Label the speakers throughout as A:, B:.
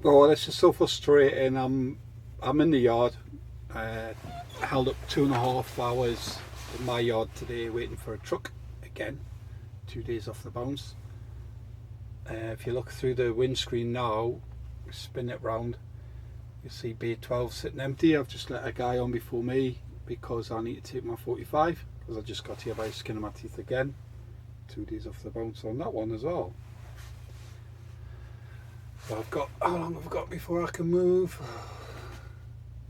A: Oh, this is so frustrating. I'm in the yard. Uh, held up 2.5 hours in my yard today waiting for a truck again. 2 days off the bounce. If you look through the windscreen now, spin it round, you see Bay 12 sitting empty. I've just let a guy on before me because I need to take my 45 because I just got here by the skin of my teeth again. 2 days off the bounce on that one as well. So I've got, how long have I got before I can move?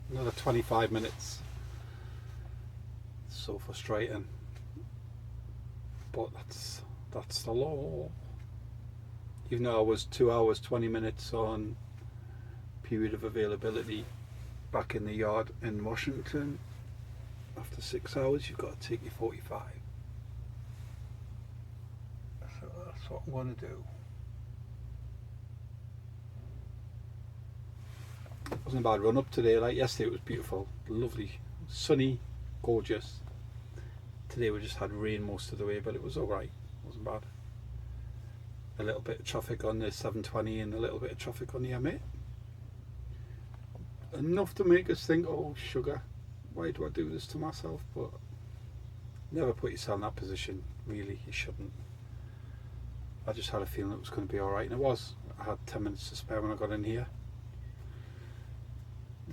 A: Another 25 minutes. It's so frustrating. But that's the law. Even though I was 2 hours 20 minutes on period of availability back in the yard in Washington, after 6 hours you've got to take your 45. So that's what I'm going to do. It wasn't a bad run up today. Like yesterday, it was beautiful, lovely, sunny, gorgeous. Today we just had rain most of the way, but it was alright. It wasn't bad. A little bit of traffic on the 720 and a little bit of traffic on the M8. Enough to make us think, oh sugar, why do I do this to myself? But never put yourself in that position, really. You shouldn't. I just had a feeling it was going to be alright, and it was. I had 10 minutes to spare when I got in here.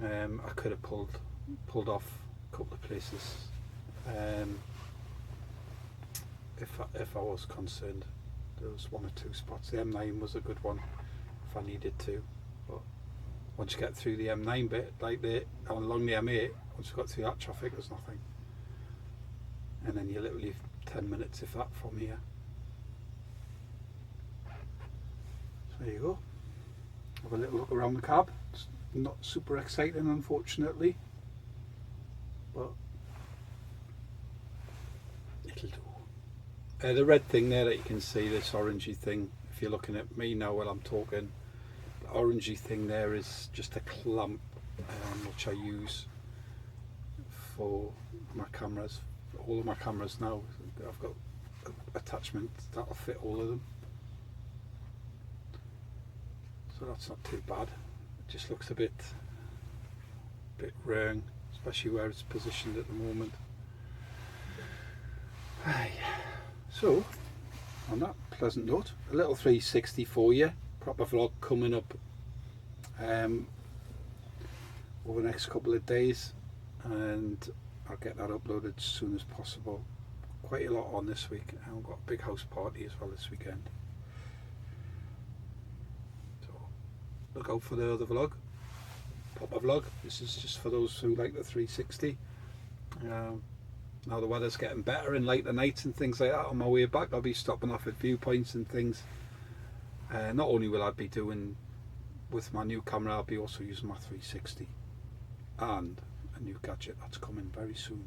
A: I could have pulled off a couple of places if I was concerned. There was one or two spots. The M9 was a good one if I needed to, but once you get through the M9 bit, like along the M8, once you got through that traffic, there's nothing, and then you're literally 10 minutes if that from here. So there you go. Have a little look around the cab. It's not super exciting, unfortunately, but it'll do. The red thing there that you can see, this orangey thing, if you're looking at me now while I'm talking, the orangey thing there is just a clamp which I use for my cameras. All of my cameras now, I've got attachments that'll fit all of them. So that's not too bad. It just looks a bit wrong, especially where it's positioned at the moment. So, on that pleasant note, a little 360 for you. Proper vlog coming up over the next couple of days, and I'll get that uploaded as soon as possible. Quite a lot on this week. I've got a big house party as well this weekend. So, look out for the other vlog. Proper vlog. This is just for those who like the 360. Now the weather's getting better and later nights and things like that. On my way back, I'll be stopping off at viewpoints and things. Not only will I be doing with my new camera, I'll be also using my 360 and a new gadget that's coming very soon.